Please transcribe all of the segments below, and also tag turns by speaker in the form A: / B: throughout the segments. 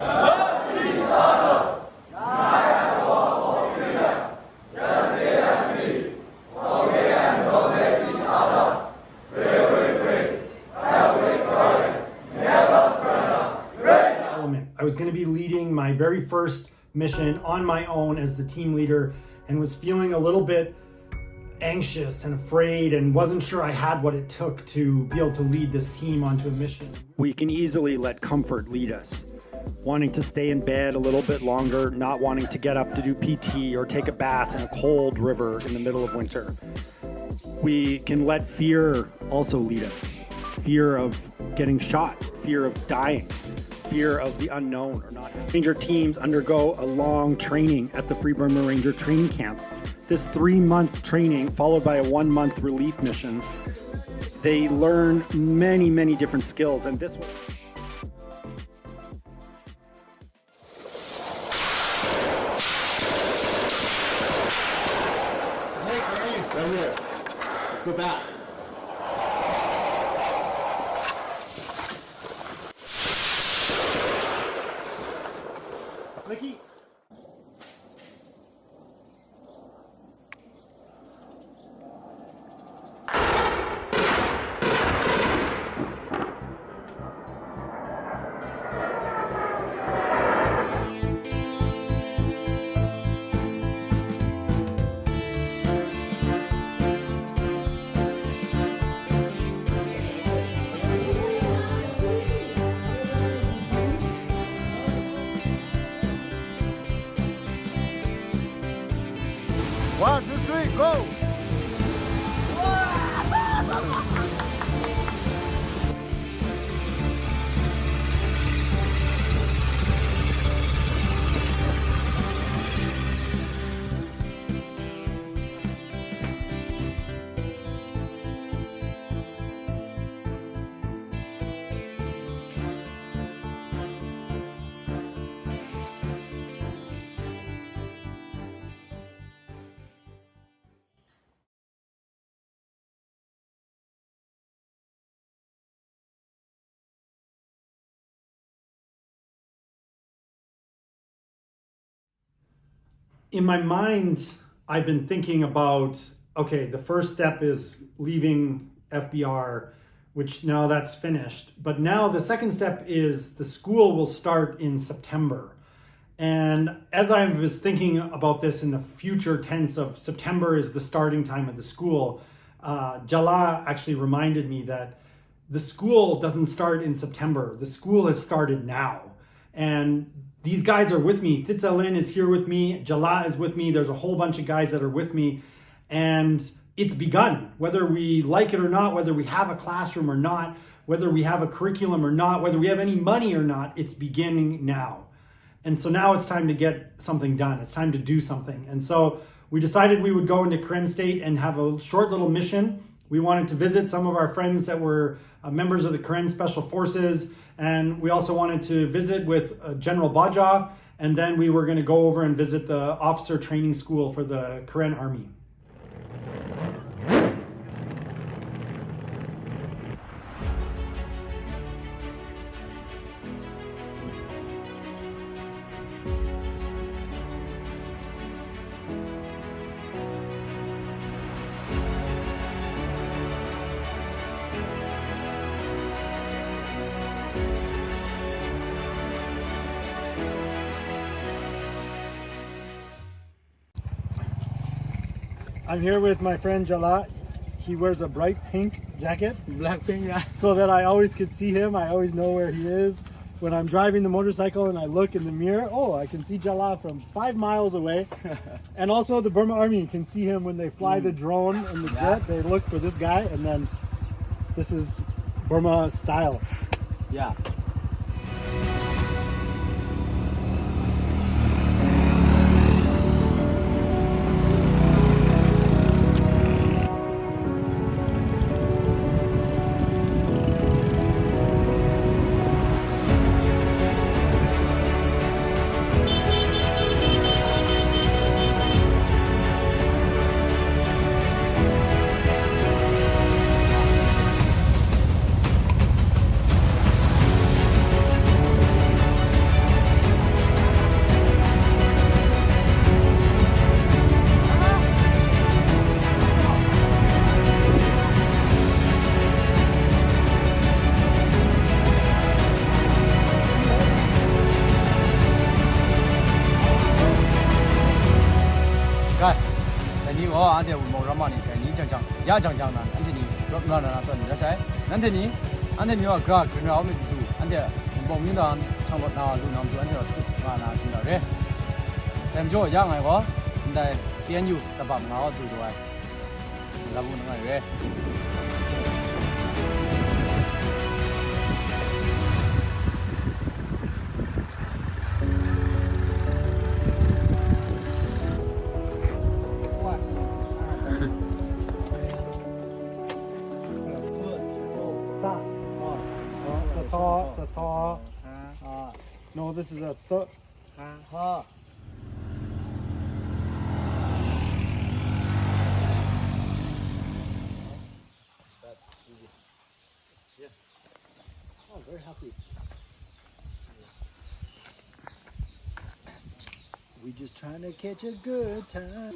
A: I was going to be leading my very first mission on my own as the team leader and was feeling a little bit anxious and afraid and wasn't sure I had what it took to be able to lead this team onto a mission. We can easily let comfort lead us. Wanting to stay in bed a little bit longer, not wanting to get up to do PT or take a bath in a cold river in the middle of winter. We can let fear also lead us. Fear of getting shot, fear of dying, fear of the unknown or not. Ranger teams undergo a long training at the Free Burma Ranger training camp. This 3-month training followed by a 1-month relief mission. They learn many different skills, and this one.
B: Hey, where are you? Right here. Let's go back. Mickey.
C: One, two, three, go!
A: In my mind, I've been thinking about, okay, the first step is leaving FBR, which now that's finished. But now the second step is the school will start in September. And as I was thinking about this in the future tense of September is the starting time of the school, Jala actually reminded me that the school doesn't start in September. The school has started now. And these guys are with me. Thitsalin is here with me. Jala is with me. There's a whole bunch of guys that are with me. And it's begun. Whether we like it or not, whether we have a classroom or not, whether we have a curriculum or not, whether we have any money or not, it's beginning now. And so now it's time to get something done. It's time to do something. And so we decided we would go into Karen State and have a short little mission. We wanted to visit some of our friends that were members of the Karen Special Forces. And we also wanted to visit with General Baja, and then we were going to go over and visit the officer training school for the Karen Army. I'm here with my friend Jala. He wears a bright pink jacket.
C: Black pink, yeah.
A: So that I always could see him. I always know where he is. When I'm driving the motorcycle and I look in the mirror, oh, I can see Jala from 5 miles away. And also the Burma Army can see him when they fly the drone and the jet. They look for this guy, and then this is Burma style.
C: Yeah. 你我俺这某什么呢？你讲也讲那，俺这里那做你这噻，俺这里俺这里我哥跟着我们住，俺这报名的长路那路那俺这那听到的，咱们就养来个，现在研究在把那做出来，那不能个。
A: No, this is a th.
C: Ha. Yeah. Oh, very happy. We just trying to catch a good time.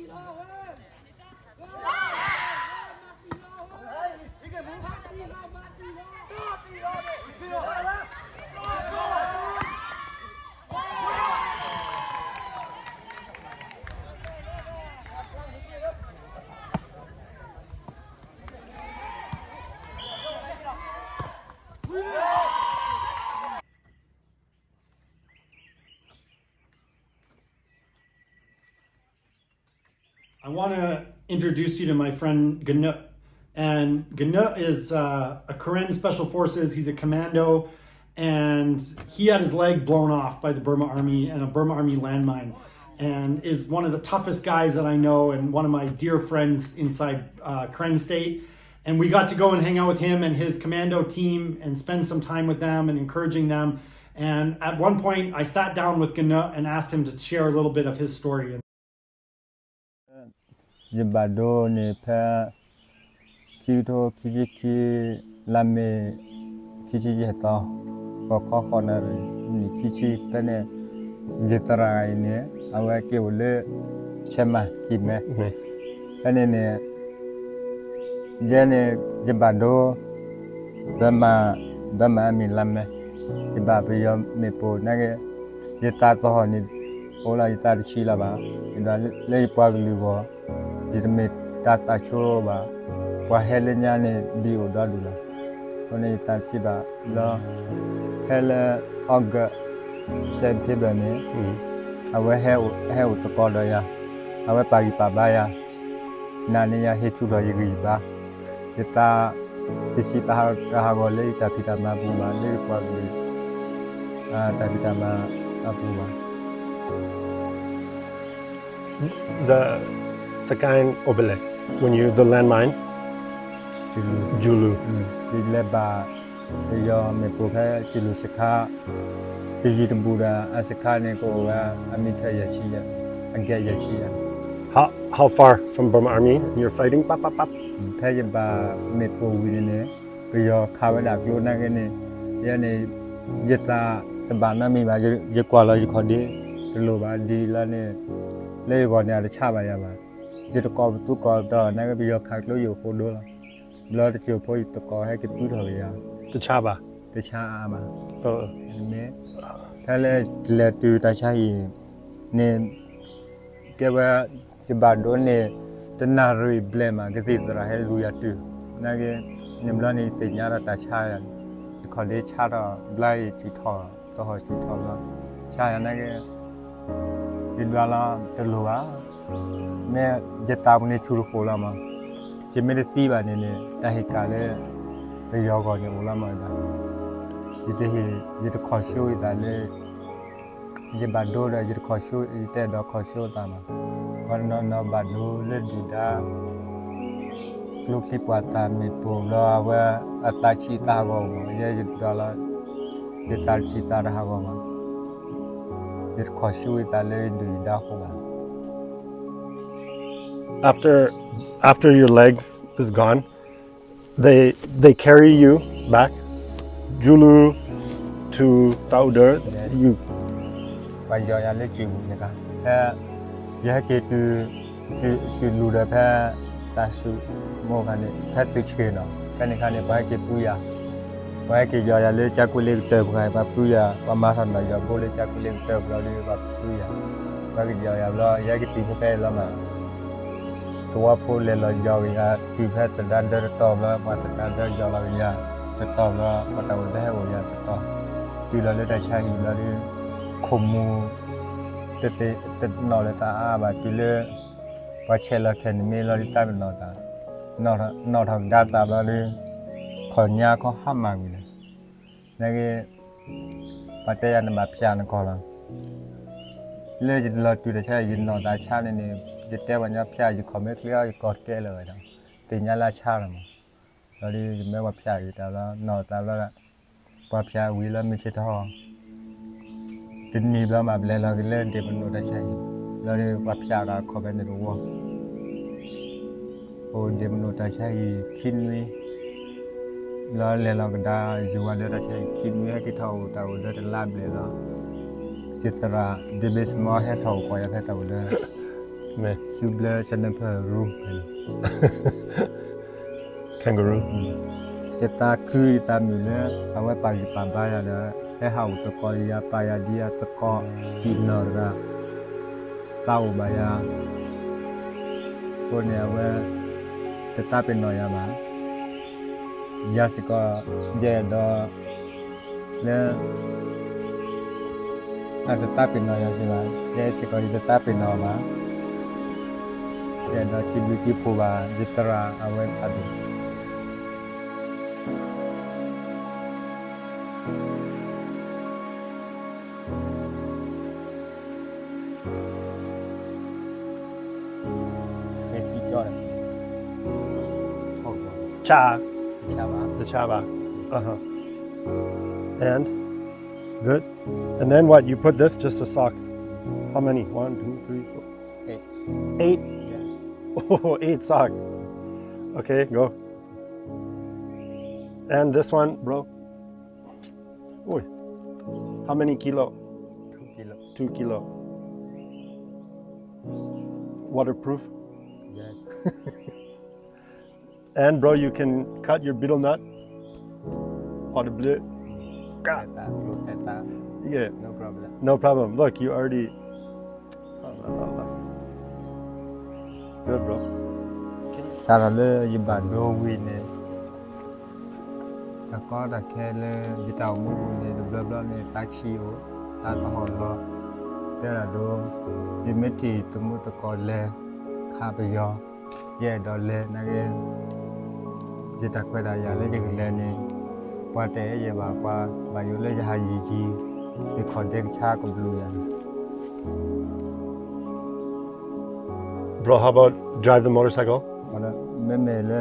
A: I want to introduce you to my friend KuhNuh. And KuhNuh is a Karen Special Forces. He's a commando, and he had his leg blown off by the Burma Army and a Burma Army landmine, and is one of the toughest guys that I know and one of my dear friends inside Karen State. And we got to go and hang out with him and his commando team and spend some time with them and encouraging them. And at one point, I sat down with KuhNuh and asked him to share a little bit of his story.
D: Jibado ne pa kito kiki lame kiki jeta ko na ni kiki pene jetara ne awa ke ole chema kime pene ne jene jibado bama mi lame jibabe yo me po na ke jeta to ni ola jeta chi la ba ida le pa lu go Jirmit tata coba, wahelnya ne di udah dulu. Kone tak ciba, lo hele agak sentiba ne. Awe he utokoda ya, awe pagi pabaya. Nani ya hitu lo yiba. Kita disita hagole tapi tak mampu mandi pagi. Tapi tak mampu.
B: Sakain obele when you the landmine Julu.
D: Di leba yo me poka Julu saka di buda asaka ne ko amita yachia anga yachia.
B: How far from Burma Army you're fighting? Pap.
D: Paya ba me po wine yo kawada klo na ne ya ne yeta tabana mi ba ye kwa la ko de lo ba di la ne le ko ne cha ba ya ba Jadi kau tu kau dah nak biar kaki lo yo kodo lah, belah tu pun itu kau hai kita tu ya.
B: Tercaba.
D: Tercaba.
B: Oh.
D: Ini, kalau lihat tu tercai, ni, kau sebab ni tenarui blema kita terahel lu ya tu, nak ni belah ni ternyata tercai, kalau dia cara belai cuci toh cuci lah, cai nak di dalam terluar. मैं जता अपने चुर खोला मां जे मेरे सीबा ने ताही काले पे योगा ने ओला मा दा ये तो खशो इदाले ये बाडो दा ये खशो इते दा खशो ता मा पर न बाडो ले दिदा लोग सी पाता में पोला वा अताची ता गो ये डाला ये ताची ता रहा गो मा ये खशो इदाले दिदा हो मा
B: After your leg is gone, they carry you back, Julu to Tauder. You.
D: Bây giờ anh lấy chuyện này cả. Giờ cái từ lù đợt ta su mua cái này từ chuyện đó. Cái này phải cái puya. Phải cái giờ anh lấy chắc cũng lấy tờ cái phải puya. Và mà thằng này giờ bố lấy chắc cũng lấy tờ rồi đi và puya. Phải cái giờ anh lo giờ cái tiền cái là mà. ตัวพูดเลยเรายาวยาที่แพทย์ด้านเดินต่อแล้วมาตรการเดินยาวเรายาจะต่อแล้วมาต่อได้หัวยาจะต่อที่เราได้ใช้เราได้ขมูแต่นอนเลยตาอาบะที่เลยพอเชลเราแค่นี้เราได้ตายเป็นนอนตานอนทางด้านตาเราได้ขอนยาเขาห้ามมาอยู่เลยนั่นก็ปัจจัยนั้นมาพิจารณาก่อนละเรื่องเราดูได้ใช่ยินนอนตาชาเนี่ยจะเตะวันนี้พิจารณาคอมเมนต์เรียกกอดแก้เลยนะตีนี้ราชาละมั้งเราได้ไม่ว่าพิจารณาแต่แล้วนอนตาแล้วละพอพิจารณาวิแล้วไม่ใช่ท้อทีนี้เรามาเล่นเราเล่นเดี๋ยวมันนอนได้ใช่เราได้ว่าพิจารณาคอมเมนต์ในรู้ว่าโอ้เดี๋ยวมันนอนได้ใช่คิดวิแล้วเล่นเราก็ได้อยู่วันเดียวได้ใช่คิดวิให้กี่เท่าแต่ว่าได้ลาบเลยแล้วจิตระเดบิสมอให้เท่าคอยให้เท่าได้ซูเบลฉันนั่งเพื่อรู้เป็น
B: Kangaroo.
D: จะตาคือตามอยู่เนี่ยเอาไว้ปากิปามบ้านะให้เฮาตะกอยาปายาดียตะกอกินนอระเต้าบายาตัวเนี่ยว่าจะตาเป็นนอยามายาสิก็แย่ดอเนี่ยอาจจะตาเป็นนอยาใช่ไหมแย่สิก็จะตาเป็นนอมาแย่ดอจิบิจิพูบาจิตราเอาไว้ปัด
B: Cha.
D: Chava.
B: The chava. And good. And then what? You put this just a sock. How many? 1, 2, 3, 4. 8.
D: Yes.
B: Oh, 8 sock. Okay, go. And this one, bro. Oy. How many kilo?
D: 2 kilo.
B: 2 kilo. Waterproof.
D: Yes.
B: And bro, you can cut your betel nut or the blue. God. Yeah,
D: No problem.
B: no problem. Look, you already. Good, bro.
D: Sarale yibando wine. Ta có da kele bitao mu ne bla bla ne ta chi o ta ta ho lo. Te la do dimeti tumu to ko le kha pe yo. Ye do le na ge. Jita kweda ya le ge le ni. Kwa te ye ba kwa ba yo le ha yi ji. Ni contact cha ko blue ya.
B: Bro, how about drive the motorcycle?
D: Mana me le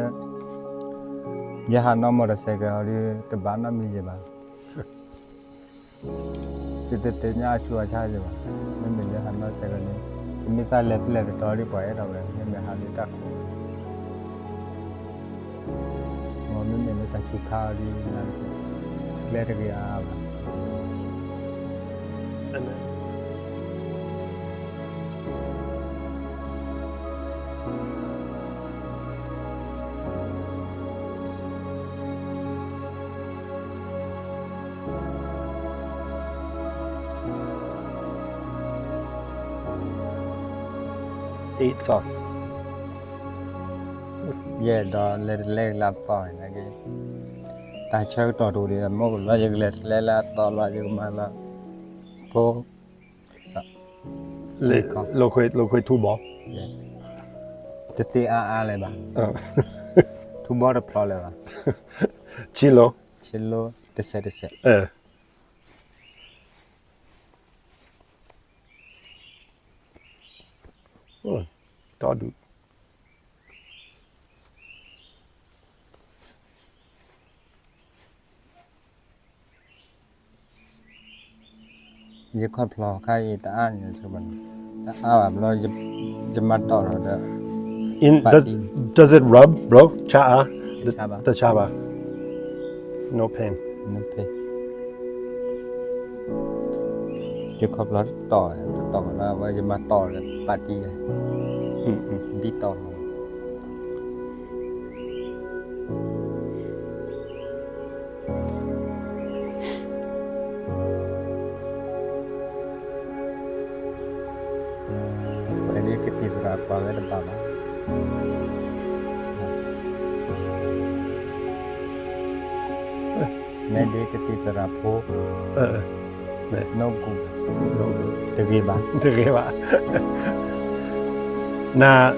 D: ya ha no motorcycle ri te ba na mi je ba. Te nya chua cha je ba. Me le ha no cycle ni. Mi ta le to ri pa ya da ba. Me ha ni ta ko. Mo me ta chu kha ri na le de ya ba.
B: And then. Eight socks.
D: Ye do le la to na ge. Ta chau to do de mo lo ye le la to lo ye ma la. Po sa.
B: Lo quei two ball.
D: Ye. Te a le ba. Tu bo de pro le ba.
B: Chilo.
D: Chilo te se.
B: Oh, Dadu.
D: Ye con plo kai ta an ye so ban. Ta a ba lo je ma to ro de.
B: Does it rub, bro? Cha.
D: Chaba.
B: The chaba. No pain.
D: No pe. Je con plo to la wa je ma to le party ye. Đi to. Vậy đi cái thịt rạp vào cái đầm tàu đó. Mede ketitara po
B: 네.
D: no ku
B: 너무
D: tege ba.
B: 되게 와. 나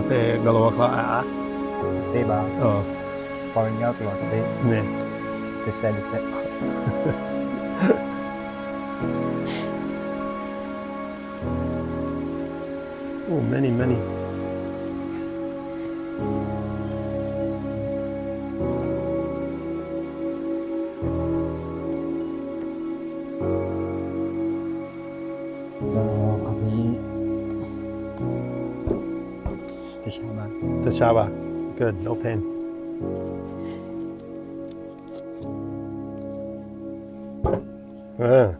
B: 때 걸어 가.
D: Te ba
B: 어.
D: pa nya lo te
B: 네.
D: te se se.
B: Oh, many.
D: No ka bi te sha ba.
B: The shaba. Good, no pain. Good.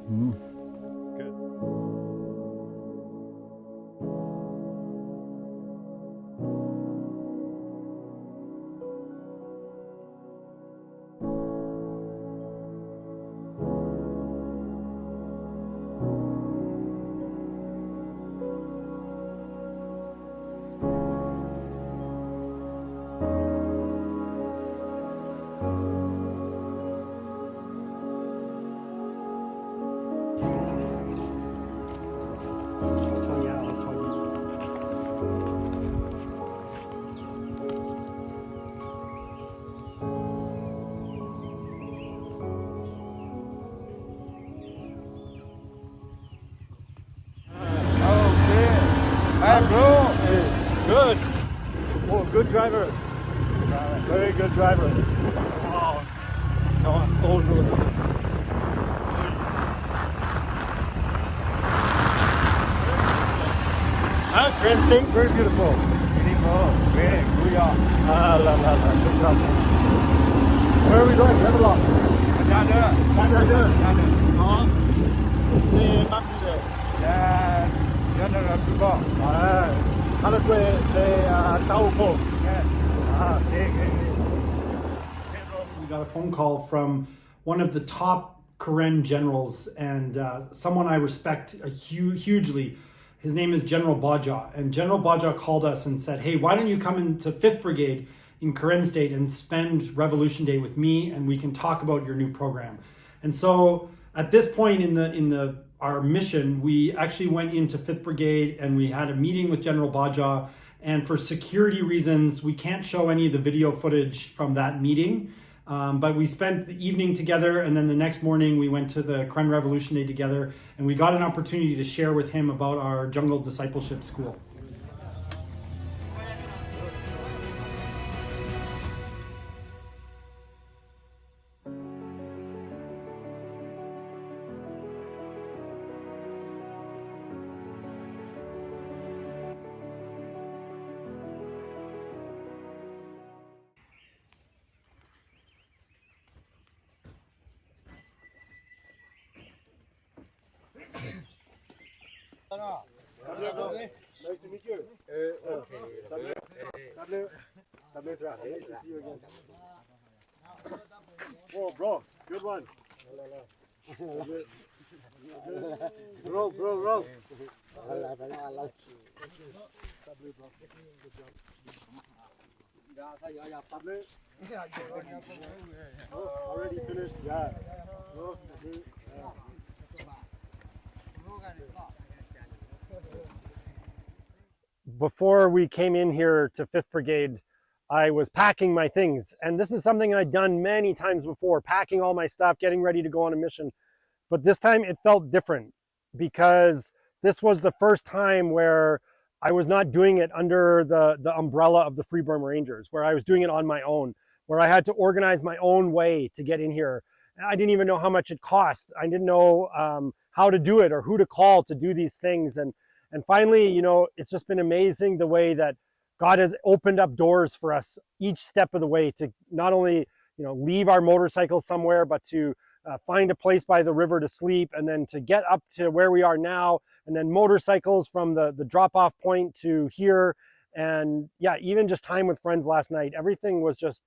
D: Hey bro.
B: Good. Oh, good driver. Very good driver. Wow. Come on, KuhNuh. Grand State, very beautiful.
D: Very good job.
B: Good job. Where are we going? Lebanon.
D: Ra đó.
B: Đó. Lê Bắc đi rồi.
D: Là general people.
B: How to play the Taupo.
A: We got a phone call from one of the top Karen generals and someone I respect hugely. His name is General Baja. And General Baja called us and said, hey, why don't you come into 5th Brigade in Karen State and spend Revolution Day with me and we can talk about your new program. And so at this point in our mission, we actually went into 5th Brigade and we had a meeting with General Baja. And for security reasons, we can't show any of the video footage from that meeting. But we spent the evening together, and then the next morning we went to the Kren Revolution Day together, and we got an opportunity to share with him about our jungle discipleship school.
B: Nice to meet you. Nice to see you again. Whoa, bro, good one. Bro. Already finished? Yeah. Before we came in here to 5th Brigade, I was packing my things. And this is something I'd done many times before, packing all my stuff, getting ready to go on a mission. But this time it felt different because this was the first time where I was not doing it under the umbrella of the Free Burma Rangers, where I was doing it on my own, where I had to organize my own way to get in here. I didn't even know how much it cost. I didn't know how to do it or who to call to do these things. And finally, you know, it's just been amazing the way that God has opened up doors for us each step of the way to not only, you know, leave our motorcycle somewhere, but to find a place by the river to sleep, and then to get up to where we are now, and then motorcycles from the drop-off point to here. And yeah, even just time with friends last night, everything was just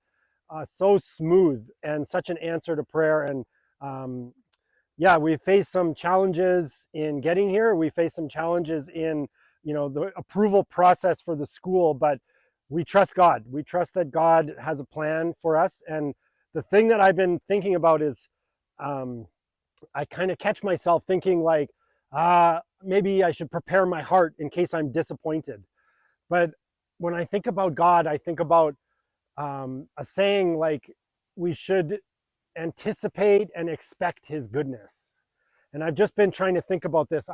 B: so smooth and such an answer to prayer. And yeah, we faced some challenges in getting here. We faced some challenges in, you know, the approval process for the school, but we trust God. We trust that God has a plan for us. And the thing that I've been thinking about is I kind of catch myself thinking like, maybe I should prepare my heart in case I'm disappointed. But when I think about God, I think about a saying like we should anticipate and expect his goodness. And I've just been trying to think about this.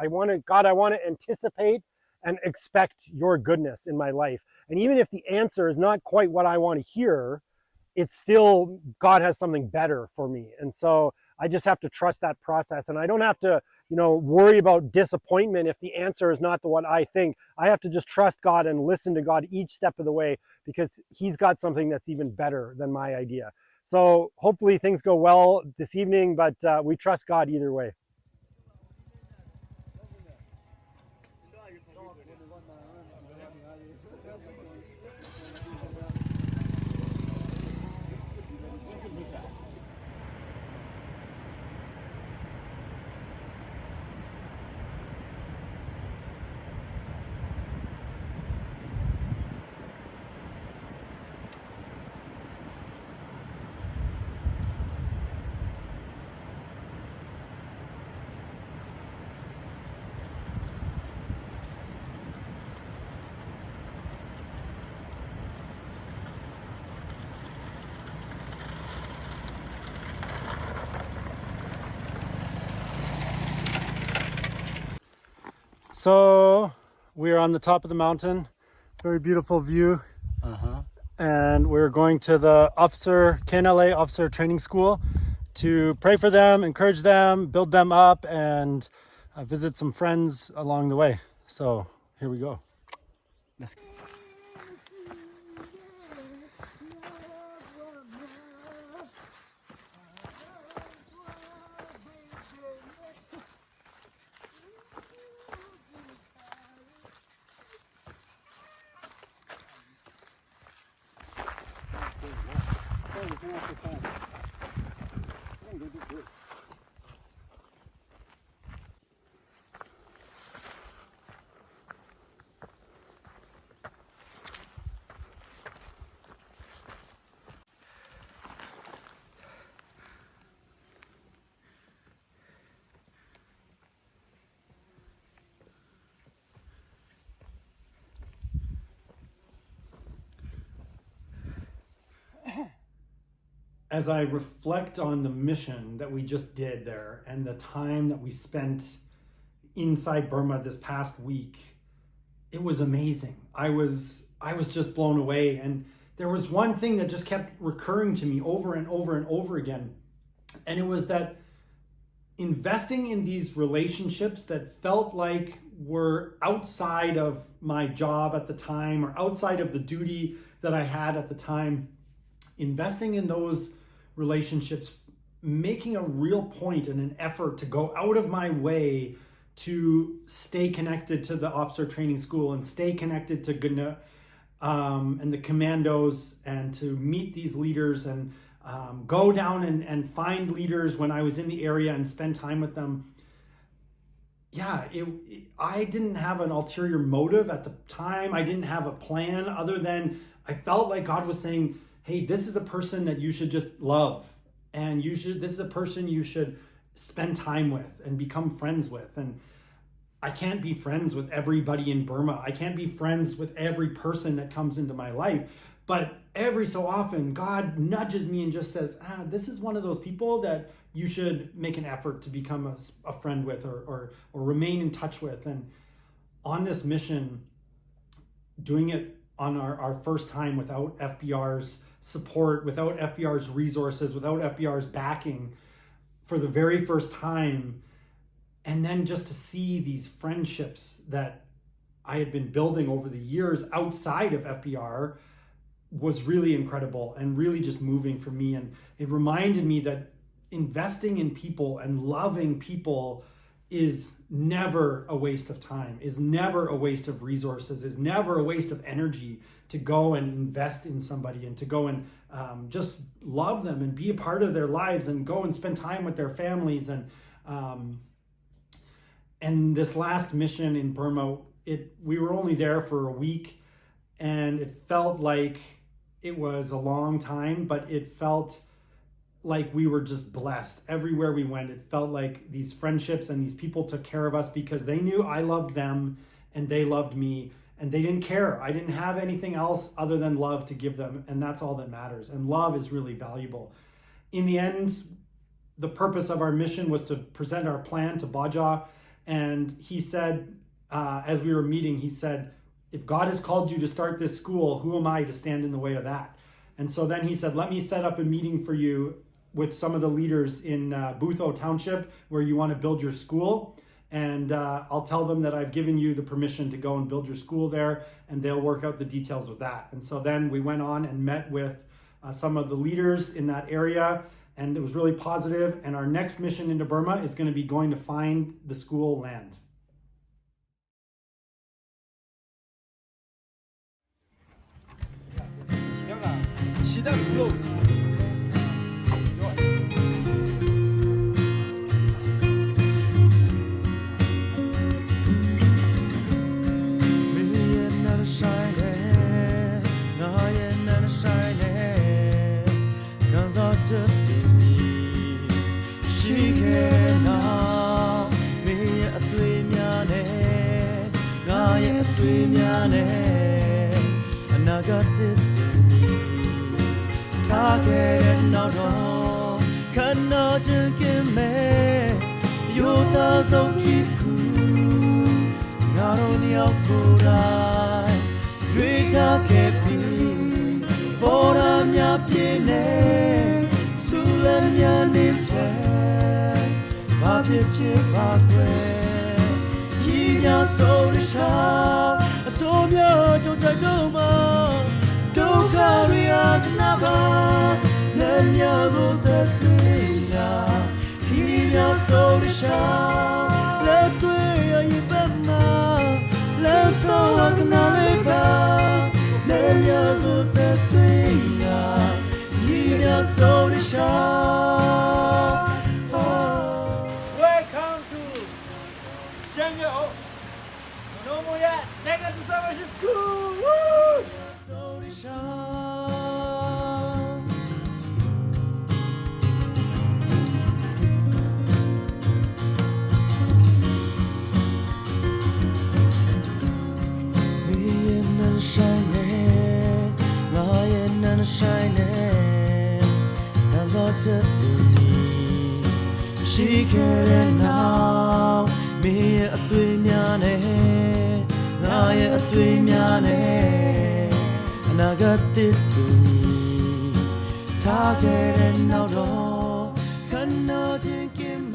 B: God, I want to anticipate and expect your goodness in my life. And even if the answer is not quite what I want to hear, it's still, God has something better for me. And so I just have to trust that process. And I don't have to, worry about disappointment if the answer is not the what I think. I have to just trust God and listen to God each step of the way, because he's got something that's even better than my idea. So hopefully things go well this evening, but we trust God either way. So we're on the top of the mountain, very beautiful view. And we're going to the KNLA Officer Training School to pray for them, encourage them, build them up, and visit some friends along the way. So here we go. Let's go. As I reflect on the mission that we just did there and the time that we spent inside Burma this past week, it was amazing. I was just blown away. And there was one thing that just kept recurring to me over and over and over again. And it was that investing in these relationships that felt like were outside of my job at the time or outside of the duty that I had at the time, investing in those relationships, making a real point and an effort to go out of my way to stay connected to the officer training school and stay connected to KuhNuh and the commandos, and to meet these leaders and go down and find leaders when I was in the area and spend time with them. Yeah, I didn't have an ulterior motive at the time. I didn't have a plan other than I felt like God was saying, hey, this is a person that you should just love, and this is a person you should spend time with and become friends with. And I can't be friends with everybody in Burma. I can't be friends with every person that comes into my life. But every so often, God nudges me and just says, this is one of those people that you should make an effort to become a friend with or remain in touch with. And on this mission, doing it on our first time without FBR's support, without FBR's resources, without FBR's backing, for the very first time, and then just to see these friendships that I had been building over the years outside of FBR was really incredible and really just moving for me. And it reminded me that investing in people and loving people is never a waste of time, is never a waste of resources, is never a waste of energy to go and invest in somebody and to go and just love them and be a part of their lives and go and spend time with their families. And this last mission in Burma, we were only there for a week, and it felt like it was a long time, but it felt
A: like we were just blessed everywhere we went. It felt like these friendships and these people took care of us because they knew I loved them and they loved me, and they didn't care. I didn't have anything else other than love to give them, and that's all that matters. And love is really valuable. In the end, the purpose of our mission was to present our plan to Baja, and he said, as we were meeting, he said, if God has called you to start this school, who am I to stand in the way of that? And so then he said, let me set up a meeting for you with some of the leaders in Butho Township where you want to build your school. And I'll tell them that I've given you the permission to go and build your school there, and they'll work out the details with that. And so then we went on and met with some of the leaders in that area, and it was really positive. And our next mission into Burma is going to be going to find the school land.
E: Welcome to Jungle Nomoya Second Service School.
F: She can now be a twin yane, I a twin yane, and I got it to me. Target and now, can not take him.